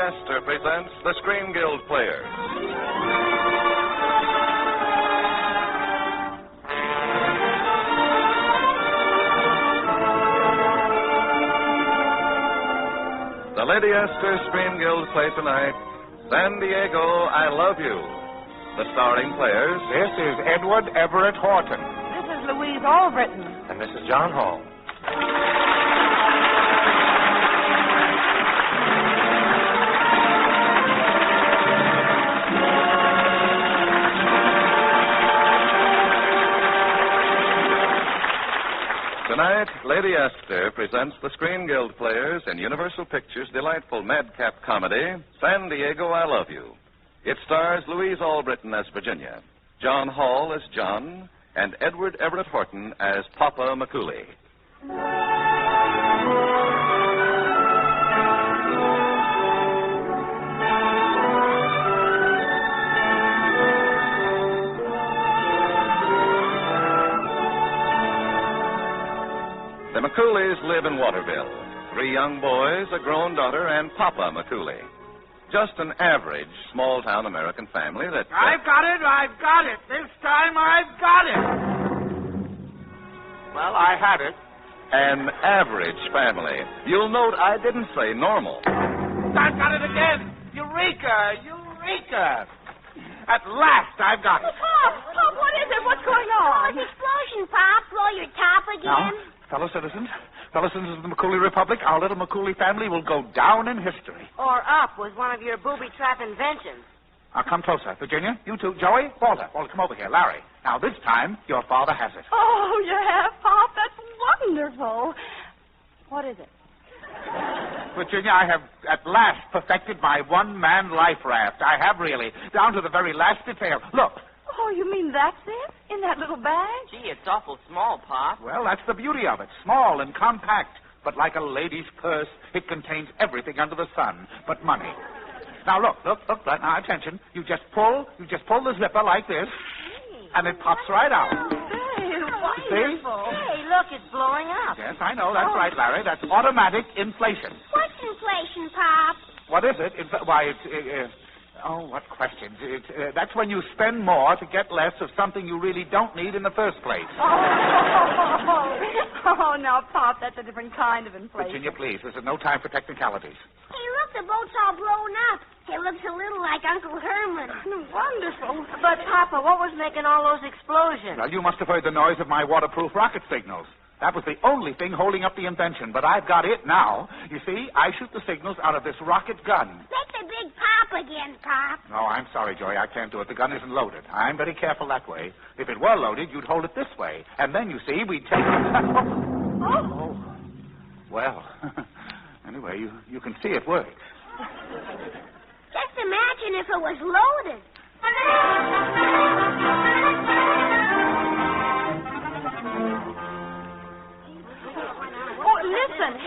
Astor presents the Screen Guild Players. The Lady Astor Screen Guild play tonight, San Diego, I Love You. The starring players. This is Edward Everett Horton. This is Louise Allbritton. And this is Jon Hall. Tonight, Lady Astor presents the Screen Guild Players in Universal Pictures' delightful madcap comedy, San Diego, I Love You. It stars Louise Allbritton as Virginia, Jon Hall as John, and Edward Everett Horton as Papa McCooley. The McCooleys live in Waterville. 3 young boys, a grown daughter, and Papa McCooley. Just an average small-town American family that... I've got it. This time I've got it. Well, I had it. An average family. You'll note I didn't say normal. I've got it again. Eureka. At last, I've got it. Pop, what is it? What's going on? Oh, it's explosion, Pop. Blow your top again. Now, fellow citizens of the McCooley Republic, our little McCooley family will go down in history. Or up was one of your booby trap inventions. Now, come closer. Virginia, you two, Joey, Walter, come over here. Larry. Now, this time, your father has it. Oh, you have, Pop? That's wonderful. What is it? Virginia, I have at last perfected my one-man life raft. I have really, down to the very last detail. Look. Oh, you mean that's it? In that little bag? Gee, it's awful small, Pop. Well, that's the beauty of it. Small and compact. But like a lady's purse, it contains everything under the sun but money. Now, look. Now, attention. You just pull the zipper like this, and it pops right out. Hey, wonderful. See? Hey, look, it's blowing up. Yes, I know. That's right, Larry. That's automatic inflation. What's inflation, Pop? What is it? Oh, what questions. That's when you spend more to get less of something you really don't need in the first place. Oh, now, Pop, that's a different kind of inflation. Virginia, please. This is no time for technicalities. Hey, look, the boat's all blown up. It looks a little like Uncle Herman. Wonderful. But, Papa, what was making all those explosions? Well, you must have heard the noise of my waterproof rocket signals. That was the only thing holding up the invention, but I've got it now. You see, I shoot the signals out of this rocket gun. Make the big pop again, Pop. No, I'm sorry, Joey. I can't do it. The gun isn't loaded. I'm very careful that way. If it were loaded, you'd hold it this way. And then, you see, we'd take it... Oh. Well, anyway, you can see it works. Just imagine if it was loaded. Listen,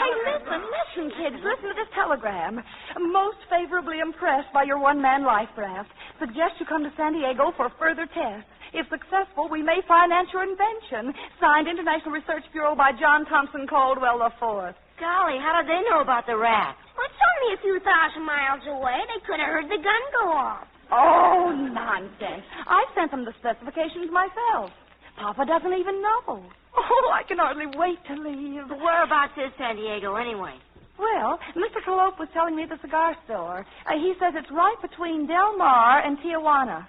kids. Listen to this telegram. Most favorably impressed by your one-man life raft. Suggest you come to San Diego for further tests. If successful, we may finance your invention. Signed, International Research Bureau by John Thompson Caldwell IV. Golly, how did they know about the raft? Well, it's only a few thousand miles away. They could have heard the gun go off. Oh, nonsense. I sent them the specifications myself. Papa doesn't even know. Oh, I can hardly wait to leave. Whereabouts is San Diego, anyway? Well, Mr. Calope was telling me at the cigar store. He says it's right between Del Mar and Tijuana.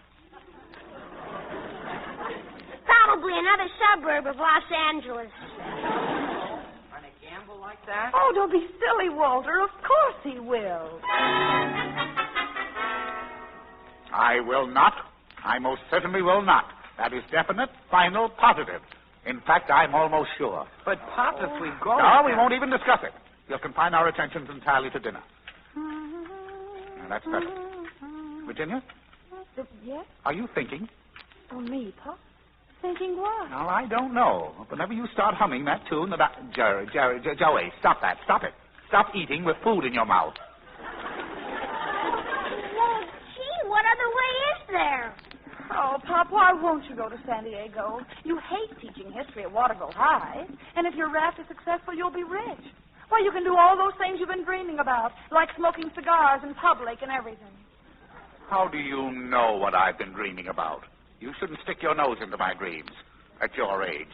Probably another suburb of Los Angeles. Want to gamble like that? Oh, don't be silly, Walter. Of course he will. I will not. I most certainly will not. That is definite, final, positive. In fact, I'm almost sure. But, Pop, if we go... No, we won't even discuss it. We'll confine our attentions entirely to dinner. Now, that's better. Virginia? Yes? Are you thinking? Oh, me, Pop? Thinking what? Well, I don't know. Whenever you start humming that tune that Joey, stop that. Stop it. Stop eating with food in your mouth. Well, gee, what other way is there? Oh, Pop, why won't you go to San Diego? You hate teaching history at Waterville High. And if your raft is successful, you'll be rich. Why, you can do all those things you've been dreaming about, like smoking cigars in public and everything. How do you know what I've been dreaming about? You shouldn't stick your nose into my dreams at your age.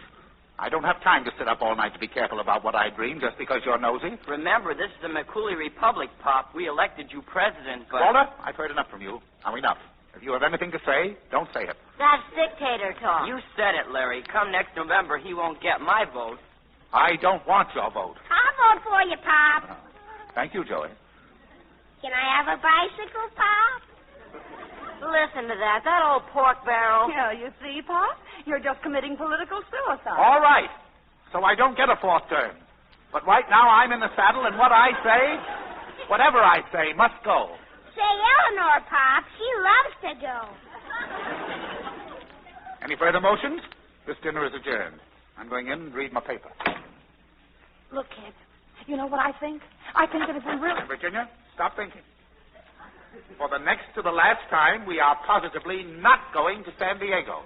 I don't have time to sit up all night to be careful about what I dream just because you're nosy. Remember, this is the McCooley Republic, Pop. We elected you president, but... Walter, I've heard enough from you. Now, enough. If you have anything to say, don't say it. That's dictator talk. You said it, Larry. Come next November, he won't get my vote. I don't want your vote. I'll vote for you, Pop. Thank you, Joey. Can I have a bicycle, Pop? Listen to that old pork barrel. Yeah, you see, Pop? You're just committing political suicide. All right. So I don't get a fourth term. But right now I'm in the saddle, and what I say, whatever I say, must go. Say Eleanor, Pop. She loves to go. Any further motions? This dinner is adjourned. I'm going in and read my paper. Look, kid, you know what I think? I think that if we really... Virginia, stop thinking. For the next to the last time, we are positively not going to San Diego.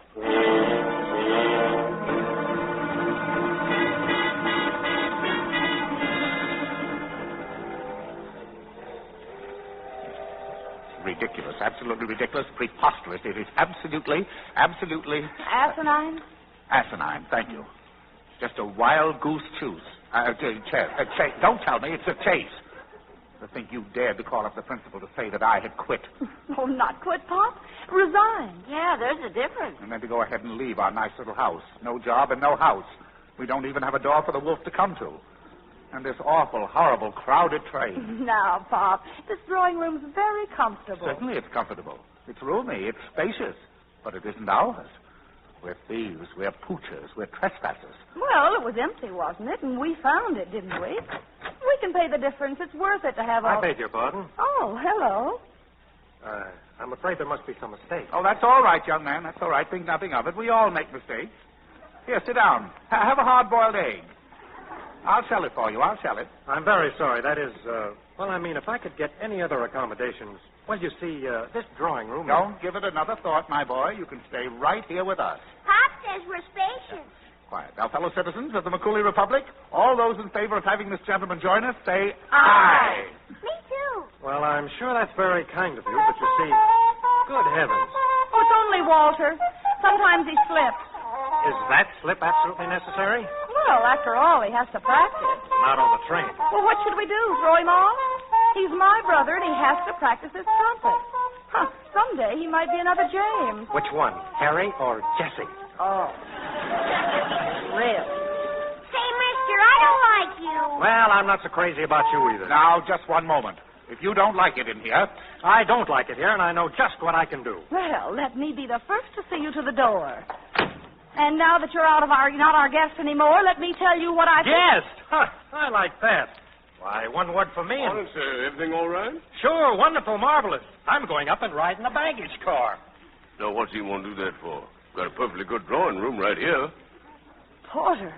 Ridiculous, absolutely ridiculous, preposterous. It is absolutely... Asinine? Asinine, thank you. Just a wild goose chase. Don't tell me, it's a chase. To think you dared to call up the principal to say that I had quit. Oh, not quit, Pop. Resigned. Yeah, there's a difference. And then to go ahead and leave our nice little house. No job and no house. We don't even have a door for the wolf to come to. And this awful, horrible, crowded train. Now, Pop, this drawing room's very comfortable. Certainly it's comfortable. It's roomy. It's spacious. But it isn't ours. We're thieves. We're poochers. We're trespassers. Well, it was empty, wasn't it? And we found it, didn't we? We can pay the difference. It's worth it to have all... I beg your pardon. Oh, hello. I'm afraid there must be some mistake. Oh, that's all right, young man. That's all right. Think nothing of it. We all make mistakes. Here, sit down. Have a hard-boiled egg. I'll sell it for you. I'll sell it. I'm very sorry. That is, if I could get any other accommodations... Well, you see, this drawing room... Don't give it another thought, my boy. You can stay right here with us. Pop says we're spacious. Quiet. Now, fellow citizens of the McCooley Republic, all those in favor of having this gentleman join us, say aye. Me too. Well, I'm sure that's very kind of you, but you see... Good heavens. Oh, it's only Walter. Sometimes he slips. Is that slip absolutely necessary? Well, after all, he has to practice. Not on the train. Well, what should we do? Throw him off? He's my brother, and he has to practice his trumpet. Huh, someday he might be another James. Which one, Harry or Jesse? Oh. Really? Say, mister, I don't like you. Well, I'm not so crazy about you either. Now, just one moment. If you don't like it in here... I don't like it here, and I know just what I can do. Well, let me be the first to see you to the door. And now that you're not our guest anymore, let me tell you what I think... Guest? Huh, I like that. Why, one word for me. Morning, sir. Everything all right? Sure, wonderful, marvelous. I'm going up and riding the baggage car. Now, what's he want to do that for? Got a perfectly good drawing room right here. Porter,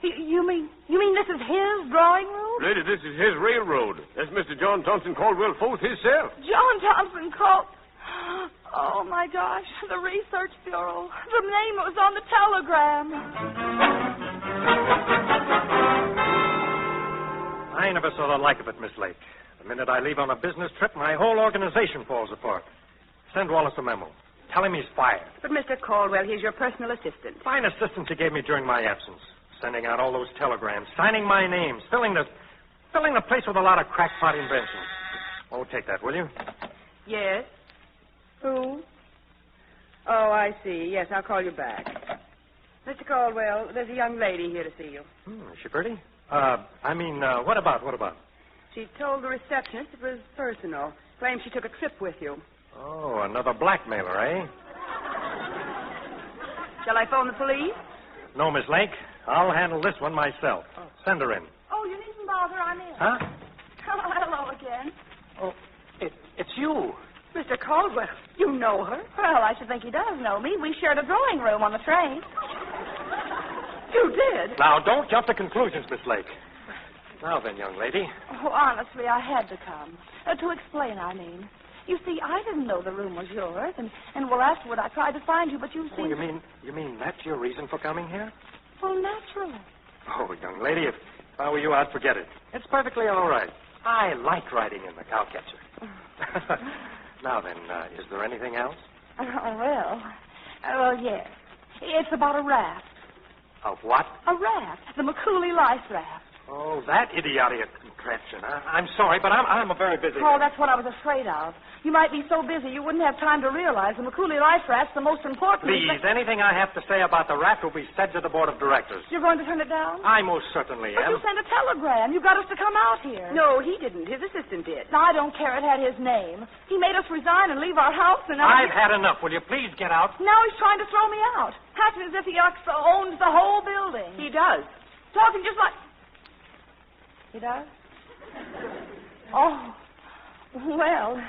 you mean this is his drawing room? Lady, this is his railroad. That's Mr. John Thompson Caldwell Forth himself. John Thompson Caldwell. Oh, my gosh, the Research Bureau. The name was on the telegram. I never saw the like of it, Miss Lake. The minute I leave on a business trip, my whole organization falls apart. Send Wallace a memo. Tell him he's fired. But, Mr. Caldwell, he's your personal assistant. Fine assistance he gave me during my absence. Sending out all those telegrams, signing my names, filling the place with a lot of crackpot inventions. Oh, take that, will you? Yes? Who? Oh, I see. Yes, I'll call you back. Mr. Caldwell, there's a young lady here to see you. Is she pretty? What about? She told the receptionist it was personal. Claims she took a trip with you. Oh, another blackmailer, eh? Shall I phone the police? No, Miss Lake. I'll handle this one myself. Send her in. Oh, you needn't bother. I'm in. Huh? Hello again. Oh, it's you. Mr. Caldwell, you know her? Well, I should think he does know me. We shared a drawing room on the train. You did? Now, don't jump to conclusions, Miss Lake. Now then, young lady. Oh, honestly, I had to come. To explain, I mean. You see, I didn't know the room was yours, and well, afterward I tried to find you, but you seemed... Oh, you mean that's your reason for coming here? Well, naturally. Oh, young lady, If I were you, I'd forget it. It's perfectly all right. I like riding in the cowcatcher. Now then, is there anything else? Well, yes. It's about a raft. Of what? A raft. The McCooley life raft. Oh, that idiotic contraption. I'm sorry, but I'm a very busy... Oh, that's what I was afraid of. You might be so busy you wouldn't have time to realize the McCooley life raft's the most important... Please, anything I have to say about the raft will be said to the board of directors. You're going to turn it down? I most certainly But am. you sent a telegram. You got us to come out here. No, he didn't. His assistant did. I don't care. It had his name. He made us resign and leave our house, and now... I've had enough. Will you please get out? Now he's trying to throw me out. Acting as if he owns the whole building. He does. Talking just like... He does? Oh. Well,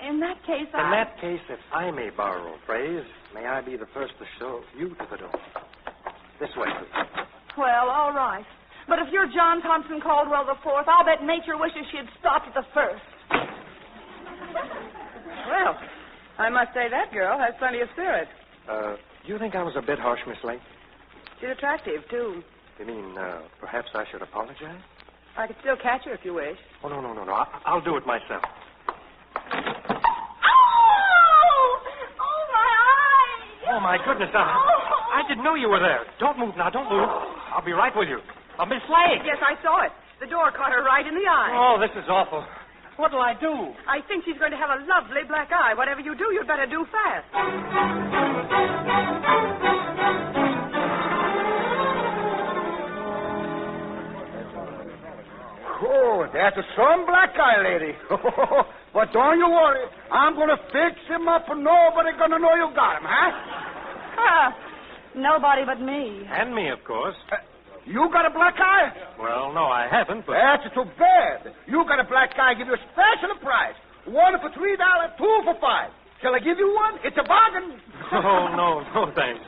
in that case, In that case, if I may borrow a phrase, may I be the first to show you to the door. This way, please. Well, all right. But if you're John Thompson Caldwell IV, I'll bet nature wishes she'd stopped at the first. Well, I must say that girl has plenty of spirit. Do you think I was a bit harsh, Miss Lake? She's attractive, too. You mean, perhaps I should apologize? I could still catch her if you wish. Oh, no. I'll do it myself. Oh, my eyes! Oh, my goodness, I didn't know you were there. Don't move now, don't move. I'll be right with you. Miss Lake! Yes, I saw it. The door caught her right in the eye. Oh, this is awful. What'll I do? I think she's going to have a lovely black eye. Whatever you do, you'd better do fast. Oh, that's a strong black eye, lady. But don't you worry. I'm going to fix him up and nobody going to know you got him, huh? Nobody but me. And me, of course. You got a black eye? Well, no, I haven't, but... That's too bad. You got a black eye. Give you a special price. One for $3, two for $5. Shall I give you one? It's a bargain. Oh, no, thanks.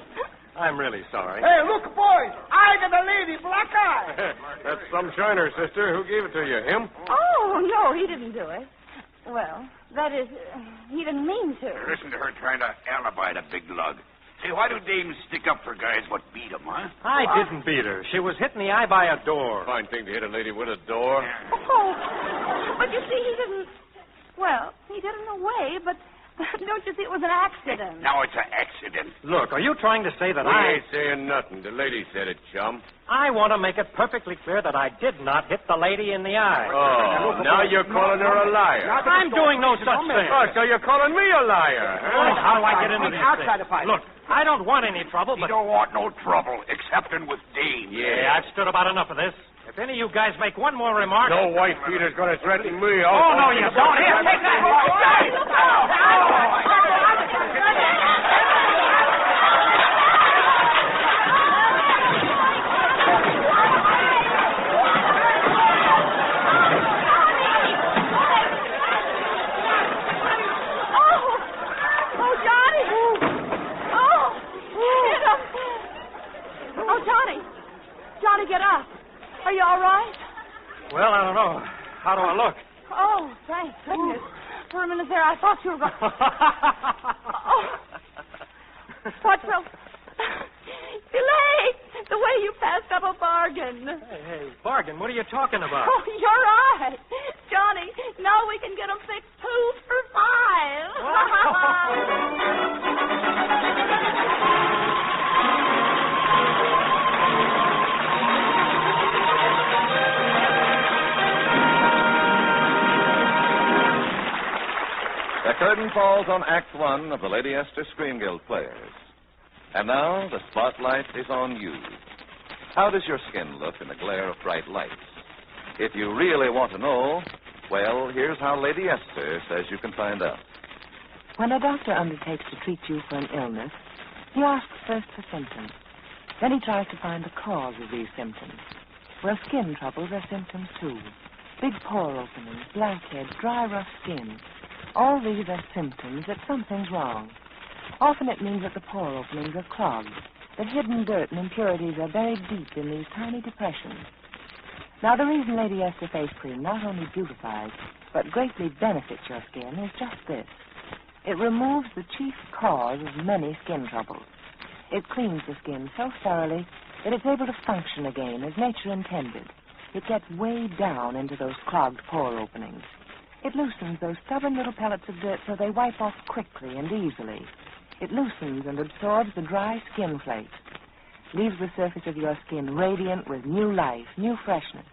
I'm really sorry. Hey, look, boys. I got a lady black eye. That's some shiner, sister. Who gave it to you? Him? Oh, no, he didn't do it. Well, that is, he didn't mean to. Listen to her trying to alibi the big lug. Say, why do dames stick up for guys what beat them, huh? I didn't beat her. She was hit in the eye by a door. Fine thing to hit a lady with a door. Oh, but you see, he didn't... Well, he did in a way, but don't you see it was an accident? Now it's an accident. Look, are you trying to say that We I... ain't saying nothing. The lady said it, chum. I want to make it perfectly clear that I did not hit the lady in the eye. Oh, now you're calling her a liar. I'm doing no such thing. Oh, so you're calling me a liar, huh? How do I get into these Outside things? the fight. Look, I don't want any trouble, You but... don't want no trouble, excepting with dames. Yeah, I've stood about enough of this. If any of you guys make one more remark... No white Peter's going to threaten me. Oh, no, you don't. Here, take that. Oh, Johnny! Get up! Oh, Johnny! Johnny, get up. Are you all right? Well, I don't know. How do I look? Oh, thank goodness. For a minute there, I thought you were going... What will... Delay! The way you passed up a bargain. Hey, bargain? What are you talking about? Oh, you're right. Johnny, now we can get them fixed 2 for The curtain falls on Act One of the Lady Esther Screen Guild Players. And now the spotlight is on you. How does your skin look in the glare of bright lights? If you really want to know, well, here's how Lady Esther says you can find out. When a doctor undertakes to treat you for an illness, he asks first for symptoms. Then he tries to find the cause of these symptoms. Well, skin troubles are symptoms, too. Big pore openings, blackheads, dry, rough skin. All these are symptoms that something's wrong. Often it means that the pore openings are clogged, that hidden dirt and impurities are buried deep in these tiny depressions. Now, the reason Lady Esther Face Cream not only beautifies, but greatly benefits your skin is just this. It removes the chief cause of many skin troubles. It cleans the skin so thoroughly that it's able to function again as nature intended. it gets way down into those clogged pore openings. It loosens those stubborn little pellets of dirt so they wipe off quickly and easily. It loosens and absorbs the dry skin flakes, leaves the surface of your skin radiant with new life, new freshness.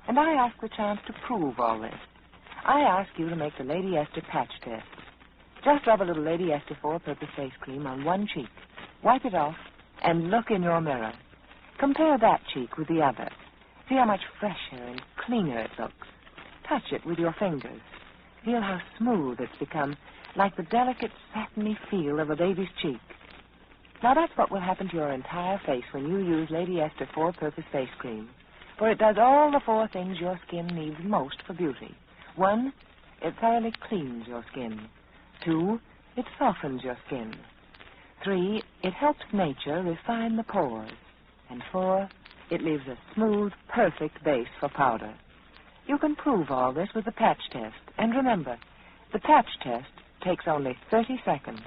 And I ask the chance to prove all this. I ask you to make the Lady Esther patch test. Just rub a little Lady Esther four-purpose face cream on one cheek, wipe it off, and look in your mirror. Compare that cheek with the other. See how much fresher and cleaner it looks. Touch it with your fingers. Feel how smooth it's become, like the delicate, satiny feel of a baby's cheek. Now, that's what will happen to your entire face when you use Lady Esther four-purpose face cream. For it does all the four things your skin needs most for beauty. 1, it thoroughly cleans your skin. 2, it softens your skin. 3, it helps nature refine the pores. And 4, it leaves a smooth, perfect base for powder. You can prove all this with the patch test. And remember, the patch test takes only 30 seconds.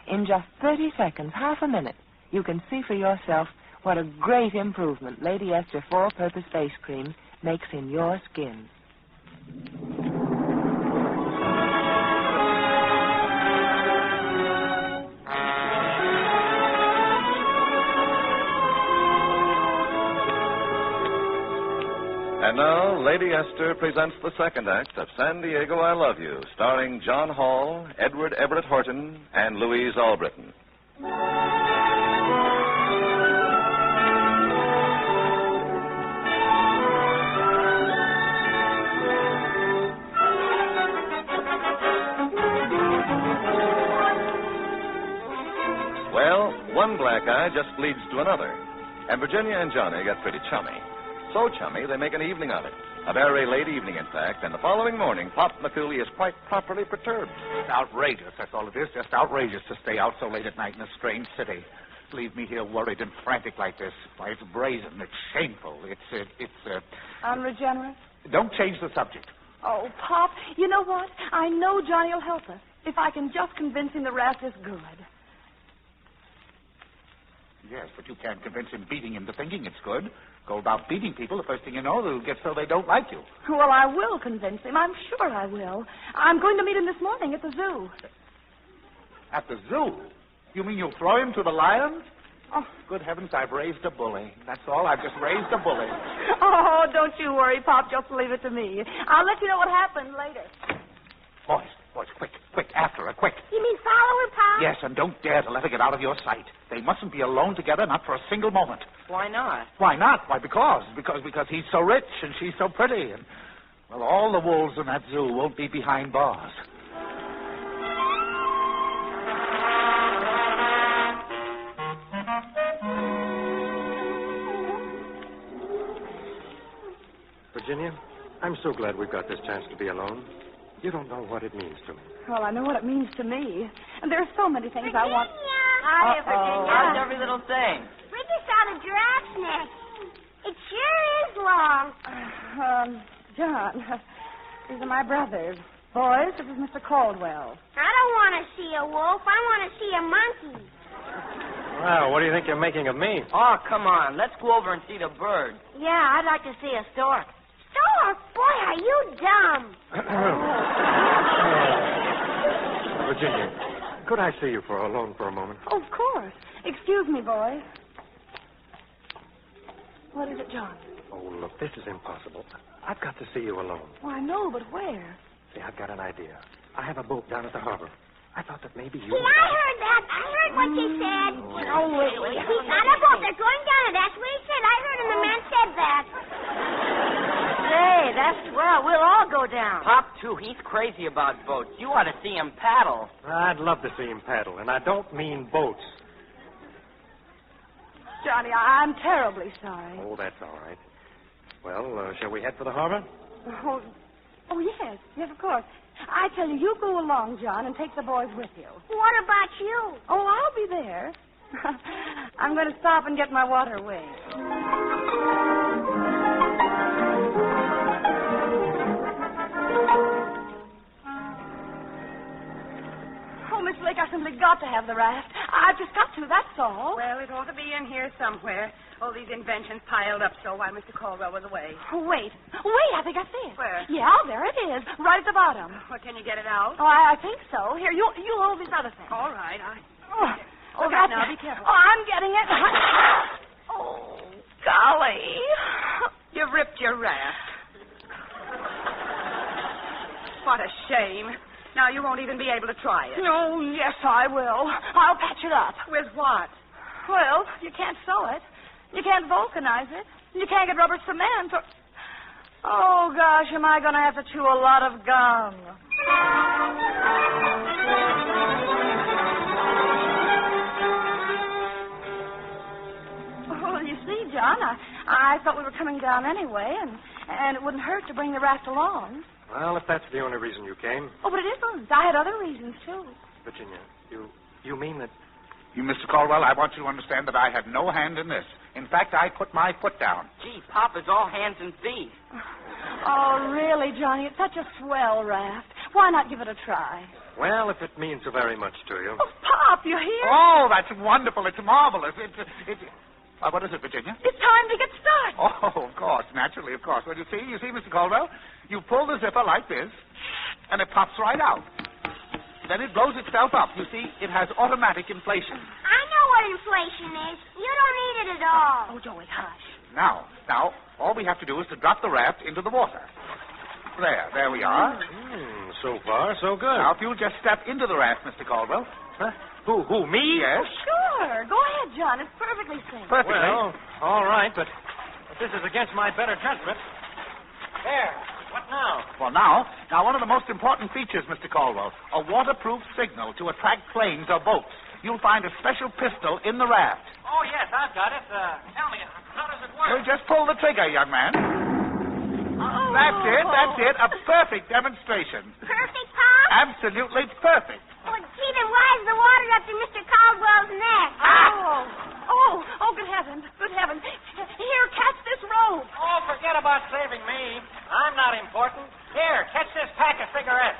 In just 30 seconds, half a minute, you can see for yourself what a great improvement Lady Esther four-purpose face cream makes in your skin. And now, Lady Esther presents the second act of San Diego, I Love You, starring Jon Hall, Everett Horton, and Louise Allbritton. Well, one black eye just leads to another, and Virginia and Johnny get pretty chummy. So chummy, they make an evening of it. A very late evening, in fact, and the following morning, Pop McCooley is quite properly perturbed. It's outrageous, that's all it is. Just outrageous to stay out so late at night in a strange city. Leave me here worried and frantic like this. Why, it's brazen. It's shameful. It's Unregenerate? Don't change the subject. Oh, Pop, you know what? I know Johnny will help us if I can just convince him the raft is good. Yes, but you can't convince him beating him to thinking it's good. Go about beating people, the first thing you know, they'll get so they don't like you. Well, I will convince him. I'm sure I will. I'm going to meet him this morning at the zoo. At the zoo? You mean you'll throw him to the lions? Oh, good heavens, I've raised a bully. That's all. I've just raised a bully. Oh, don't you worry, Pop. Just leave it to me. I'll let you know what happened later. Boys, quick, after her, quick. You mean follow her, Pop? Yes, and don't dare to let her get out of your sight. They mustn't be alone together, not for a single moment. Why not? Why not? Why, because he's so rich and she's so pretty. And, well, all the wolves in that zoo won't be behind bars. Virginia, I'm so glad we've got this chance to be alone. You don't know what it means to me. Well, I know what it means to me. And there are so many things I want. Hi, Virginia. How's every little thing? We just saw the giraffe's neck. It sure is long. John, these are my brothers. Boys, this is Mr. Caldwell. I don't want to see a wolf. I want to see a monkey. Well, what do you think you're making of me? Oh, come on. Let's go over and see the bird. Yeah, I'd like to see a stork. Stork? Boy, are you dumb. Virginia, could I see you alone for a moment? Oh, of course. Excuse me, boys. What is it, John? Oh, look, this is impossible. I've got to see you alone. Oh, I know, but where? See, I've got an idea. I have a boat down at the harbor. I thought that maybe you... See, I heard that. I heard what you said. Oh, wait. He's got a boat. They're going down it. That's what he said. I heard him. The man said that. Hey, that's swell. We'll all go down. Pop, too. He's crazy about boats. You ought to see him paddle. I'd love to see him paddle, and I don't mean boats. Johnny, I'm terribly sorry. Oh, that's all right. Well, shall we head for the harbor? Oh, yes. Yes, of course. I tell you, you go along, John, and take the boys with you. What about you? Oh, I'll be there. I'm going to stop and get my water wings. Blake, I simply got to have the raft. I've just got to, that's all. Well, it ought to be in here somewhere. All these inventions piled up so while Mr. Caldwell was away. Wait, I think I see it. Where? Yeah, there it is, right at the bottom. Well, can you get it out? Oh, I think so. Here, you hold these other things. All right. Oh, Look out that's now, it. be careful. Oh, I'm getting it. Oh, golly. You've ripped your raft. What a shame. Now you won't even be able to try it. Oh, yes, I will. I'll patch it up. With what? Well, you can't sew it. You can't vulcanize it. You can't get rubber cement or... Oh, gosh, am I going to have to chew a lot of gum? Well, you see, John, I thought we were coming down anyway, and it wouldn't hurt to bring the raft along. Well, if that's the only reason you came. Oh, but it isn't. I had other reasons, too. Virginia, you mean that... You, Mr. Caldwell, I want you to understand that I had no hand in this. In fact, I put my foot down. Gee, Pop is all hands and feet. Oh, really, Johnny? It's such a swell raft. Why not give it a try? Well, if it means so very much to you. Oh, Pop, you hear? Oh, that's wonderful. It's marvelous. What is it, Virginia? It's time to get started. Oh, of course. Naturally, of course. Well, you see, Mr. Caldwell, you pull the zipper like this, and it pops right out. Then it blows itself up. You see, it has automatic inflation. I know what inflation is. You don't need it at all. Oh, Joey, hush. Now, all we have to do is to drop the raft into the water. There we are. So far, so good. Now, if you'll just step into the raft, Mr. Caldwell. Huh? Who, me? Yes. Sure. Go ahead, John. It's perfectly safe. Perfectly. Well, all right, but this is against my better judgment. There. What now? Well, now, one of the most important features, Mr. Caldwell, a waterproof signal to attract planes or boats. You'll find a special pistol in the raft. Oh, yes, I've got it. Tell me, how does it work? Well, just pull the trigger, young man. Oh. That's it. A perfect demonstration. Perfect, Pop? Absolutely perfect. Well, gee, then why is the water up to Mr. Caldwell's neck? Oh, good heavens. Here, catch this rope. Oh, forget about saving me. I'm not important. Here, catch this pack of cigarettes.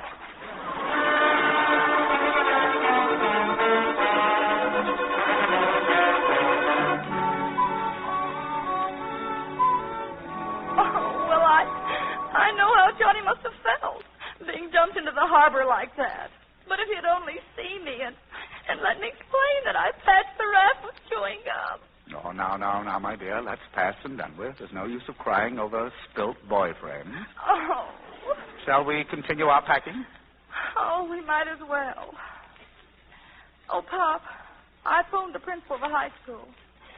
Oh, well, I know how Johnny must have felt, being dumped into the harbor like that. But if he'd only seen me and let me explain that I patched the raft with chewing gum. Oh, now, my dear, that's past and done with. There's no use of crying over a spilt boyfriend. Oh. Shall we continue our packing? Oh, we might as well. Oh, Pop, I phoned the principal of the high school.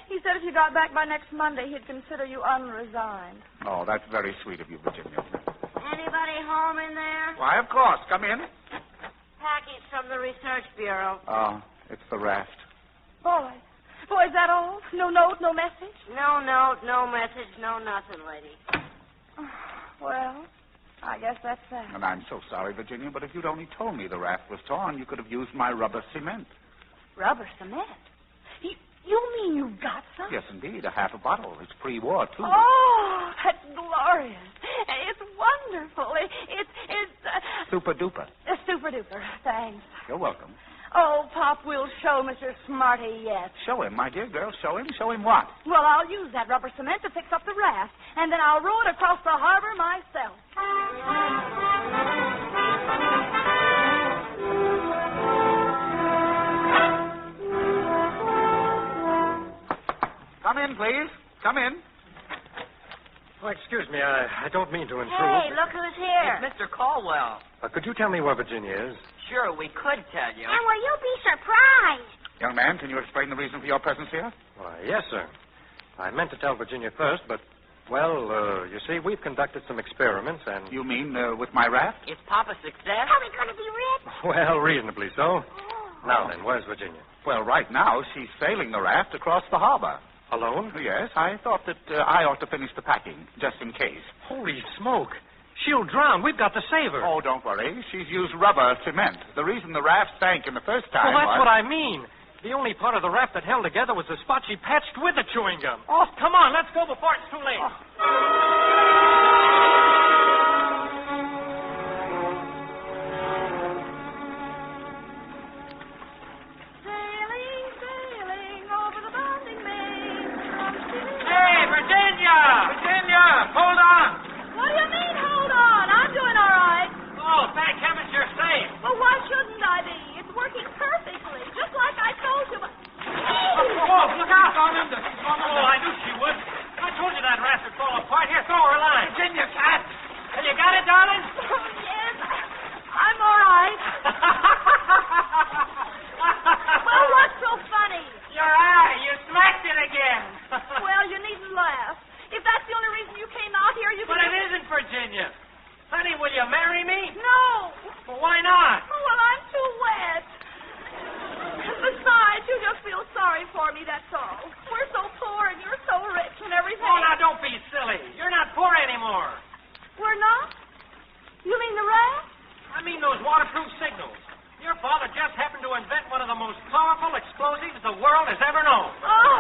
He said if you got back by next Monday, he'd consider you unresigned. Oh, that's very sweet of you, Virginia. Anybody home in there? Why, of course. Come in. Package from the Research Bureau. Oh, it's the raft. Boy, is that all? No note, no message? No note, no message, no nothing, lady. Well, I guess that's that. And I'm so sorry, Virginia, but if you'd only told me the raft was torn, you could have used my rubber cement. Rubber cement? You mean you got some? Yes, indeed. A half a bottle. It's pre-war, too. Oh, that's glorious. It's wonderful. It's Super duper. Super duper. Thanks. You're welcome. Oh, Pop, we'll show Mr. Smarty yet. Show him, my dear girl. Show him. Show him what? Well, I'll use that rubber cement to fix up the raft, and then I'll row it across the harbor myself. Come in, please. Come in. Oh, excuse me. I don't mean to intrude. Hey, look who's here. It's Mr. Caldwell. Could you tell me where Virginia is? Sure, we could tell you. And will you be surprised? Young man, can you explain the reason for your presence here? Why, yes, sir. I meant to tell Virginia first, but, well, you see, we've conducted some experiments, and... You mean with my raft? Is Pop a success? Are we going to be rich? Well, reasonably so. Now then, where's Virginia? Well, right now, she's sailing the raft across the harbor. Alone? Yes, I thought that I ought to finish the packing, just in case. Holy smoke. She'll drown. We've got to save her. Oh, don't worry. She's used rubber cement. The reason the raft sank in the first time Well, that's what I mean. The only part of the raft that held together was the spot she patched with the chewing gum. Oh, come on. Let's go before it's too late. Virginia, hold on. What do you mean, hold on? I'm doing all right. Oh, thank heavens you're safe. Well, why shouldn't I be? It's working perfectly, just like I told you. Oh, look out. I knew she would. I told you that raft would fall apart. Here, throw her a line. Virginia, cat. Have you got it, darling? Yes, I'm all right. Well, what's so funny? Your eye. You smacked it again. Well, you needn't laugh. If that's the only reason you came out here, you But it isn't, Virginia. Honey, will you marry me? No. Well, why not? Well, I'm too wet. Besides, you just feel sorry for me, that's all. We're so poor and you're so rich and everything. Oh, now don't be silly. You're not poor anymore. We're not? You mean the raft? I mean those waterproof signals. Your father just happened to invent one of the most powerful explosives the world has ever known. Oh.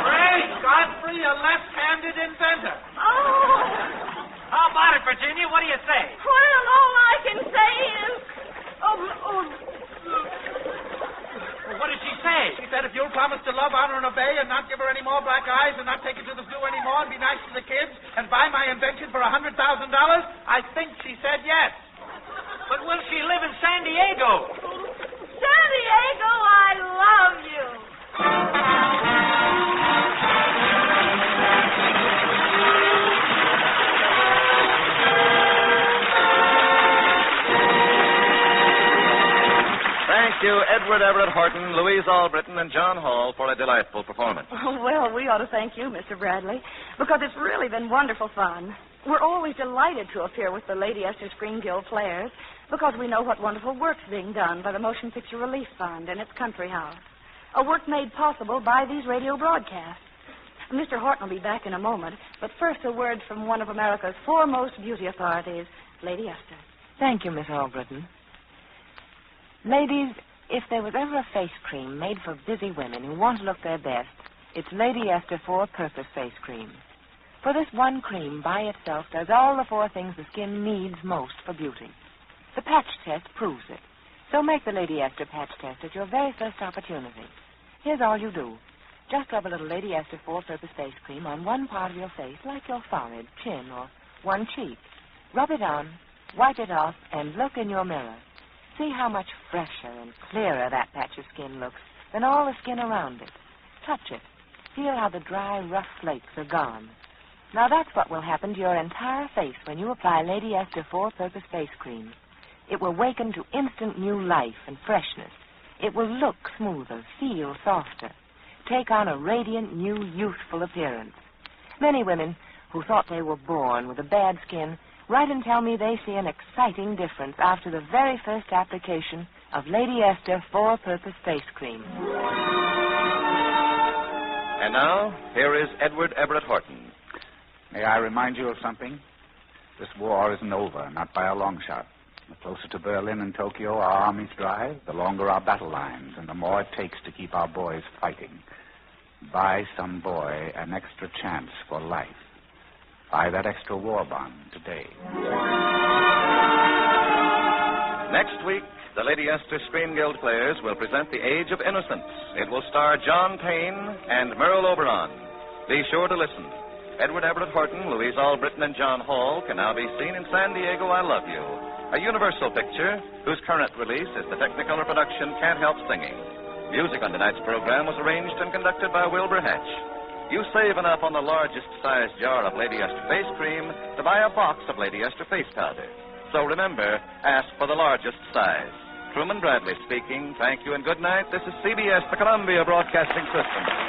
Great Godfrey, a left-handed inventor. Oh. How about it, Virginia? What do you say? Well, all I can say is... Well, what did she say? She said if you'll promise to love, honor, and obey and not give her any more black eyes and not take her to the zoo anymore and be nice to the kids and buy my invention for $100,000, I think she said yes. But will she live in San Diego? San Diego, I love you. Thank you, Everett Horton, Louise Allbritton, and Jon Hall for a delightful performance. Well, we ought to thank you, Mr. Bradley, because it's really been wonderful fun. We're always delighted to appear with the Lady Esther Screen Guild Players because we know what wonderful work's being done by the Motion Picture Relief Fund and its Country House, a work made possible by these radio broadcasts. Mr. Horton will be back in a moment, but first a word from one of America's foremost beauty authorities, Lady Esther. Thank you, Miss Allbritton. Ladies, if there was ever a face cream made for busy women who want to look their best, it's Lady Esther Four-Purpose Face Cream. For this one cream by itself does all the four things the skin needs most for beauty. The patch test proves it. So make the Lady Esther patch test at your very first opportunity. Here's all you do. Just rub a little Lady Esther Four-Purpose Face Cream on one part of your face, like your forehead, chin, or one cheek. Rub it on, wipe it off, and look in your mirror. See how much fresher and clearer that patch of skin looks than all the skin around it. Touch it. Feel how the dry, rough flakes are gone. Now that's what will happen to your entire face when you apply Lady Esther Four-Purpose Face Cream. It will waken to instant new life and freshness. It will look smoother, feel softer, take on a radiant, new, youthful appearance. Many women who thought they were born with a bad skin write and tell me they see an exciting difference after the very first application of Lady Esther Four-Purpose Face Cream. And now, here is Everett Horton. May I remind you of something? This war isn't over, not by a long shot. The closer to Berlin and Tokyo our armies drive, the longer our battle lines, and the more it takes to keep our boys fighting. Buy some boy an extra chance for life. Buy that extra war bond today. Next week, the Lady Esther Screen Guild Players will present The Age of Innocence. It will star John Payne and Merle Oberon. Be sure to listen. Everett Horton, Louise Allbritton, and Jon Hall can now be seen in San Diego, I Love You, a Universal picture whose current release is the Technicolor production Can't Help Singing. Music on tonight's program was arranged and conducted by Wilbur Hatch. You save enough on the largest size jar of Lady Esther face cream to buy a box of Lady Esther face powder. So remember, ask for the largest size. Truman Bradley speaking. Thank you and good night. This is CBS, the Columbia Broadcasting System.